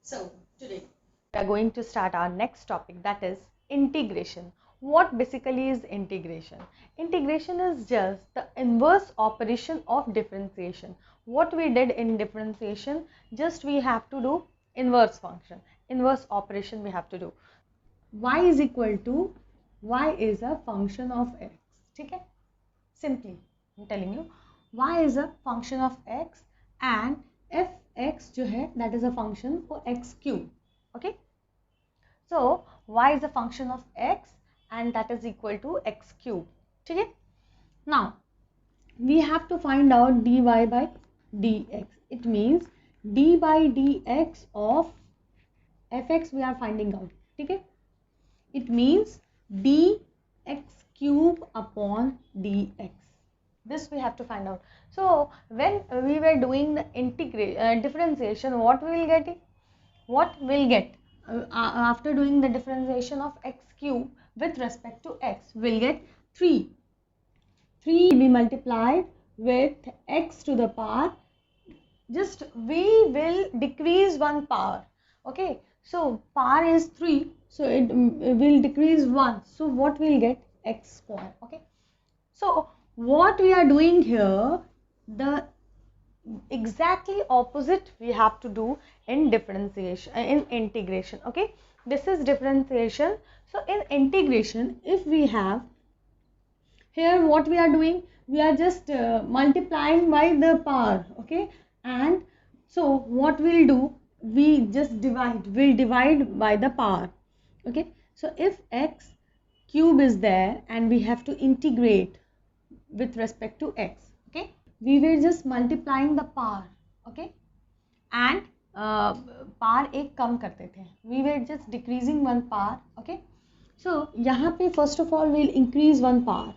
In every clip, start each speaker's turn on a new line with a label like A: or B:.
A: So today we are going to start our next topic, that is integration. What basically is integration? Integration is just the inverse operation of differentiation. What we did in differentiation, just we have to do inverse function, inverse operation we have to do. Y is equal to, y is a function of x. ठीक है? Simply I'm telling you, y is a function of x and fx जो है that is a function for x cube. Okay, so y is a function of x and that is equal to x cube. ठीक है? Now we have to find out dy by dx. It means d by dx of fx we are finding out. ठीक है? It means dx cube upon dx. This we have to find out. So when we were doing the differentiation, what we will get? What we'll get after doing the differentiation of x cube with respect to x, we'll get 3. 3 will be multiplied with x to the power. Just we will decrease one power. Okay, so power is 3, so it will decrease 1. So what we'll get? X square. Okay, so what we are doing here, the exactly opposite we have to do in differentiation, in integration. Okay, this is differentiation. So in integration, if we have here, what we are doing, we are just multiplying by the power. Okay, and so what we'll do, we just we'll divide by the power. Okay, so if x cube is there and we have to integrate with respect to x, okay, we were just multiplying the power. Okay, and power एक कम करते थे, we were just decreasing one power. Okay, so यहाँ पे first of all we'll increase one power.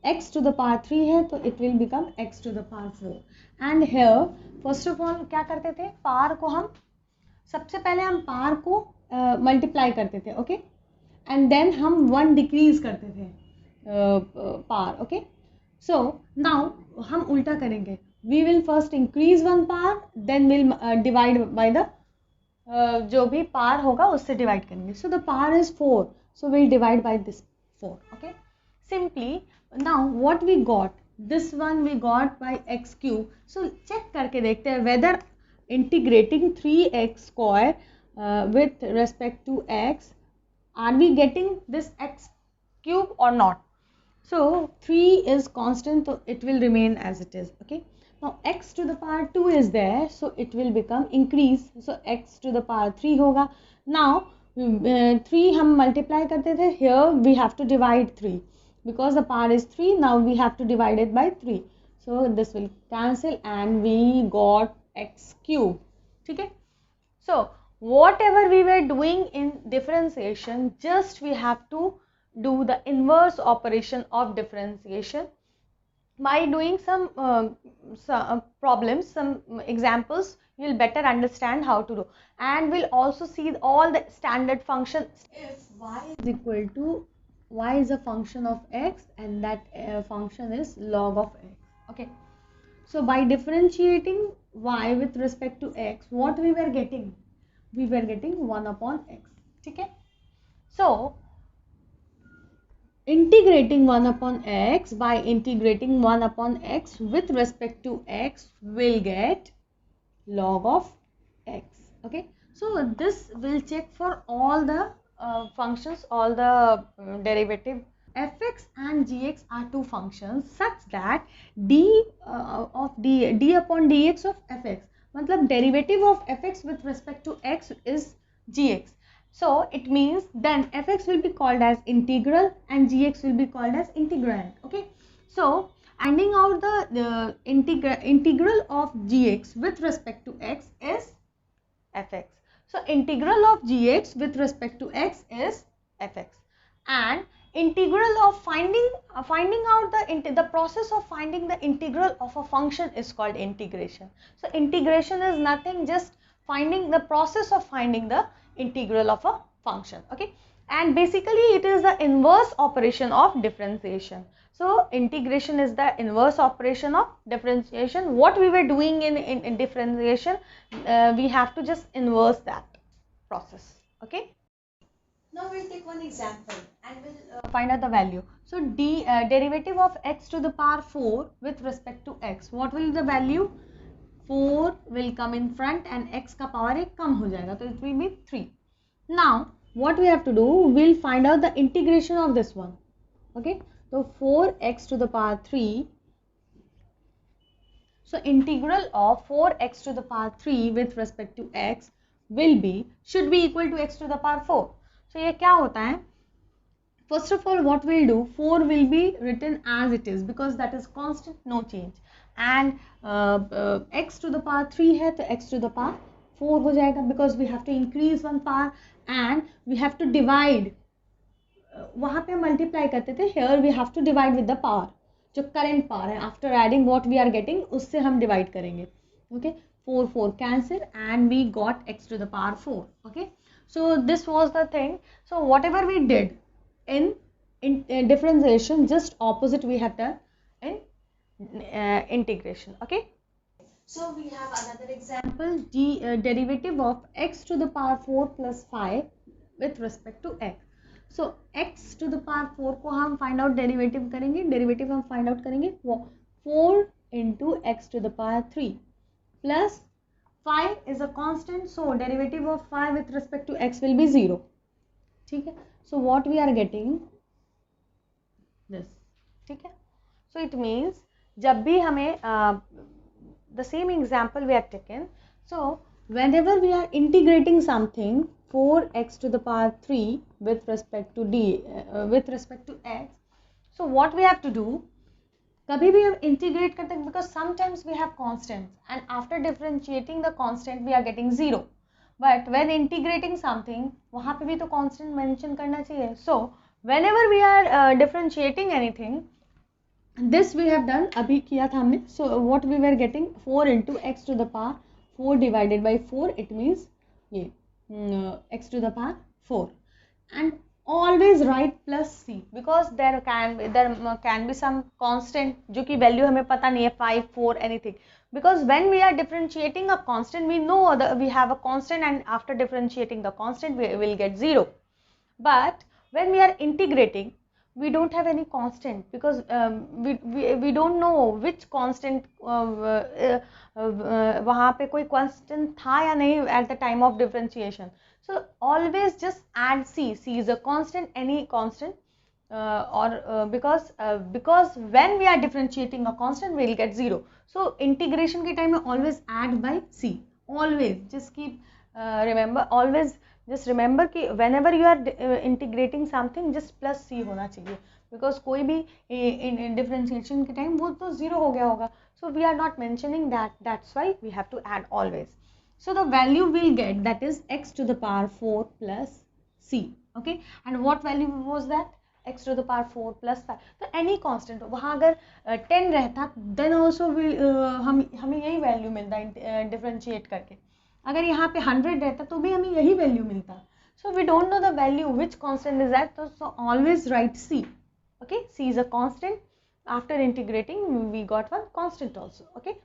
A: X to the power 3 है तो it will become x to the power 4. and here first of all क्या करते थे, power को हम सबसे पहले हम पावर को मल्टीप्लाई करते थे. ओके, एंड देन हम 1 डिक्रीज करते थे पावर. ओके, सो नाउ हम उल्टा करेंगे. We will first increase one power, then will divide by the जो भी पावर होगा उससे डिवाइड करेंगे. So the power is 4, so will divide by this 4. Okay, simply now what we got, this one we got by x cube. So check करके देखते हैं whether integrating 3x square with respect to x, are we getting this x cube or not? So 3 is constant, so it will remain as it is. Okay, now x to the power 2 is there, so it will become increase, so x to the power 3 होगा. Now 3 हम multiply करते थे, here we have to divide 3 because the power is 3. Now we have to divide it by 3, so this will cancel and we got x cube. ठीक है? So whatever we were doing in differentiation, just we have to do the inverse operation of differentiation by doing some problems, some examples. You will better understand how to do, and we'll also see all the standard functions. If y is equal to, y is a function of x and that function is log of x. Okay, so by differentiating y with respect to x, what we were getting? We were getting 1 upon x. ठीक है? So integrating 1 upon x, by integrating 1 upon x with respect to x, will get log of x. Okay, so this will check for all the functions, all the derivative. fx and gx are two functions such that d upon dx of fx, मतलब derivative of fx with respect to x is gx. So it means then fx will be called as integral and gx will be called as integrand. Okay, so finding out the integral of gx with respect to x is fx. So integral of gx with respect to x is fx, and integral of finding out the process of finding the integral of a function is called integration. So integration is nothing, just finding the process of finding the integral of a function. Okay, and basically it is the inverse operation of differentiation. So integration is the inverse operation of differentiation. What we were doing in differentiation, we have to just inverse that. process. Okay.
B: Now we'll take one example and we'll
A: Find out the value. So derivative of x to the power 4 with respect to x. What will be the value? 4 will come in front and x का power 1 कम हो जाएगा, तो it will be 3. Now what we have to do, we'll find out the integration of this one. Okay, so 4x to the power 3. So integral of 4x to the power 3 with respect to x will be, should be equal to x to the power 4. So ये क्या होता है? First of all, what we'll do, 4 will be written as it is because that is constant, no change. And x to the power 3 है तो x to the power 4 हो जाएगा because we have to increase one power and we have to divide. वहाँ पे हम multiply करते थे, here we have to divide with the power. जो करंट पावर है, after adding what we are getting, उससे हम डिवाइड करेंगे. Okay, 4 4 cancel and we got x to the power 4. Okay, so this was the thing. So whatever we did in differentiation, just opposite we have done in integration. Okay,
B: so we have another
A: example, derivative of x to the power 4 plus 5 with respect to x. So x to the power 4 को हम find out derivative करेंगे, derivative हम find out करेंगे 4 into x to the power 3 plus 5 is a constant, so derivative of 5 with respect to x will be 0. ठीक है, so what we are getting this. ठीक है, so it means जब भी हमें the same example we have taken, so whenever we are integrating something 4x to the power 3 with respect to with respect to x, so what we have to do, कभी भी हम integrate करते हैं because sometimes we have constants and after differentiating the constant we are getting 0, but when integrating something वहाँ पे भी तो constant mention करना चाहिए. So whenever we are differentiating anything, this we have done, अभी किया था हमने. So what we were getting, 4 into x to the power 4 divided by 4, it means ये x to the power 4, and always write plus c because there can be some constant जो कि value हमें पता नहीं है, 5 4 anything, because when we are differentiating a constant we know that we have a constant and after differentiating the constant we will get 0, but when we are integrating we don't have any constant because we don't know which constant वहाँ पे कोई constant था या नहीं at the time of differentiation. So always just add c. C is a constant, any constant, because when we are differentiating a constant we will get 0. So integration के time में always add by c. Always just keep remember, always just remember कि whenever you are integrating something just plus c होना चाहिए because कोई भी in differentiation के time वो तो 0 हो गया होगा. So we are not mentioning that, that's why we have to add always. So the value we'll get, that is x to the power 4 plus c. Okay, and what value was that? X to the power 4 plus 5. तो any constant वहाँ अगर 10 रहता then also हमें यही value मिलता differentiate करके. अगर यहाँ पे 100 रहता तो भी हमें यही value मिलता. So we don't know the value which constant is that, so always write c. Okay, c is a constant. After integrating we got one constant also. Okay.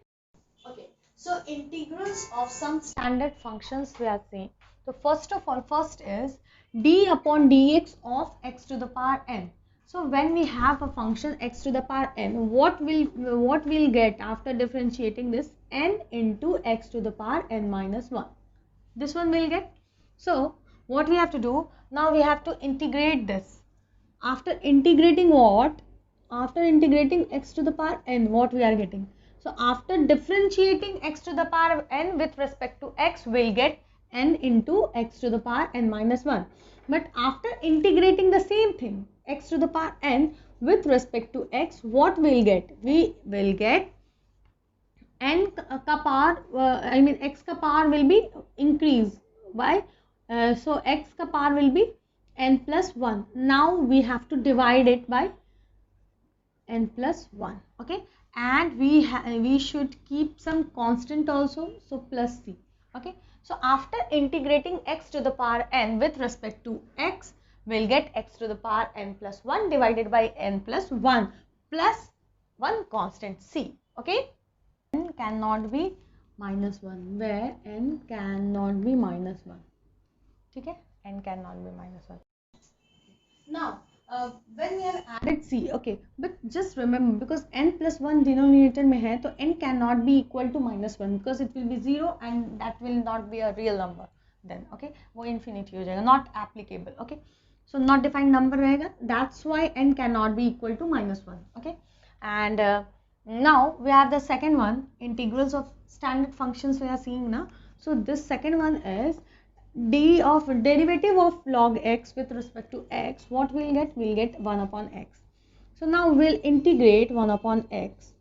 B: Okay, so integrals of some
A: Standard functions we are seeing. So first of all, first is d upon dx of x to the power n. So when we have a function x to the power n, what we'll get after differentiating this, n into x to the power n minus 1. This one we'll get. So what we have to do, now we have to integrate this. After integrating what? After integrating x to the power n, what we are getting? So after differentiating x to the power n with respect to x, we'll get n into x to the power n minus 1. But after integrating the same thing, x to the power n with respect to x, what we'll get? We will get n का power, x का power will be increased by, so x का power will be n plus 1. Now we have to divide it by n plus 1. Okay, and we should keep some constant also, so plus c. Okay, so after integrating x to the power n with respect to x, we'll get x to the power n plus 1 divided by n plus 1 plus 1 constant c. Okay, n cannot be minus 1, where n cannot be minus 1. ठीक है, n cannot be -1.
B: Now, when we have
A: Added c, okay, but just remember because n plus 1 denominator में है तो n cannot be equal to -1 because it will be 0 and that will not be a real number then, okay, वो infinity हो जाएगा, not applicable, okay, so not defined number रहेगा, that's why n cannot be equal to -1, okay. And now we have the second one, integrals of standard functions we are seeing now. So this second one is d of derivative of log x with respect to x. What we'll get? We'll get 1 upon x. So now we'll integrate 1 upon x.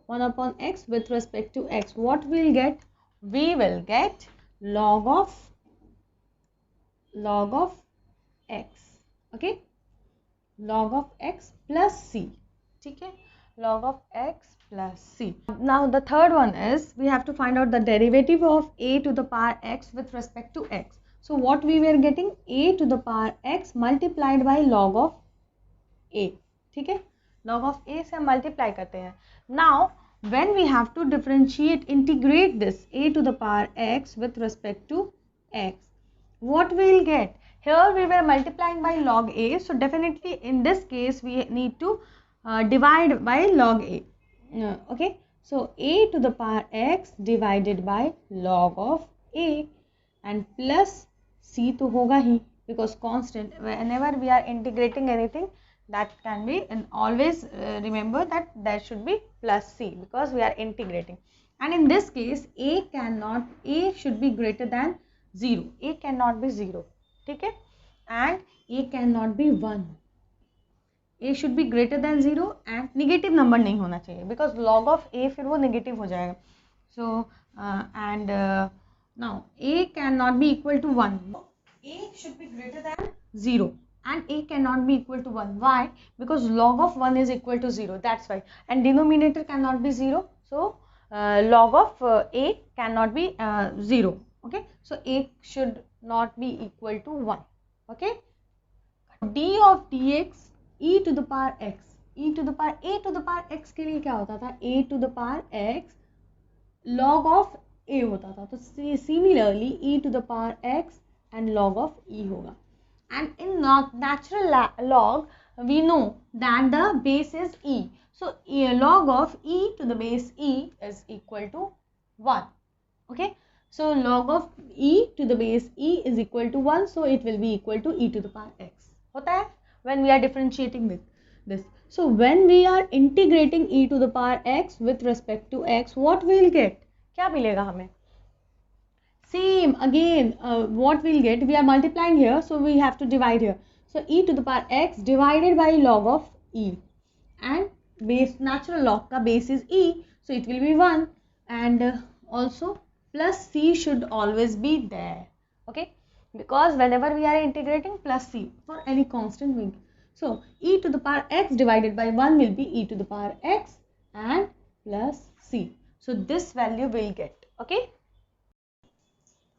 A: 1 upon x with respect to x. What we'll get? We will get log of x. Okay? Log of x plus c. Okay? Log of x plus c. Now the third one is we have to find out the derivative of a to the power x with respect to x. So what we were getting? A to the power x multiplied by log of a. ठीक है, log of a से हम multiply करते हैं. Now when we have to differentiate, integrate this a to the power x with respect to x, what we will get? Here we were multiplying by log a, so definitely in this case we need to divide by log a. Okay, so a to the power x divided by log of a and plus c तो होगा ही because constant. Whenever we are integrating anything, that can be, and always remember that there should be plus c because we are integrating. And in this case a should be greater than 0. A cannot be 0. ठीक है, and a cannot be 1. a should be greater than 0 and negative number नहीं होना चाहिए because log of a फिर वो negative हो जाएगा. So now a cannot be equal to 1. A should be greater than 0 and a cannot be equal to 1. Why? Because log of 1 is equal to 0. That's why. And denominator cannot be 0. So log of a cannot be 0. Okay. So a should not be equal to 1. Okay. d of dx e to the power x. e to the power a to the power x के लिए क्या होता था? a to the power x log of a होता था. तो similarly e to the power x and log of e होगा. And in natural log we know that the base is e. So log of e to the base e is equal to 1. Okay. So log of e to the base e is equal to 1. So it will be equal to e to the power x. होता है when we are differentiating this. So when we are integrating e to the power x with respect to x, what we will get? क्या मिलेगा हमें? Same again, what we'll get? We are multiplying here, so we have to divide here. So e to the power x divided by log of e, and base natural log का base is e, so it will be 1, and also plus c should always be there. Okay, because whenever we are integrating, plus c for any constant we. So e to the power x divided by 1 will be e to the power x and plus c. So this value we'll get. Okay.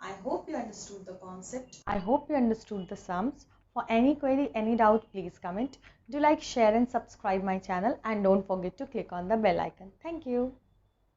B: I hope you understood the concept.
A: I hope you understood the sums. For any query, any doubt, please comment. Do like, share and subscribe my channel, and don't forget to click on the bell icon. Thank you.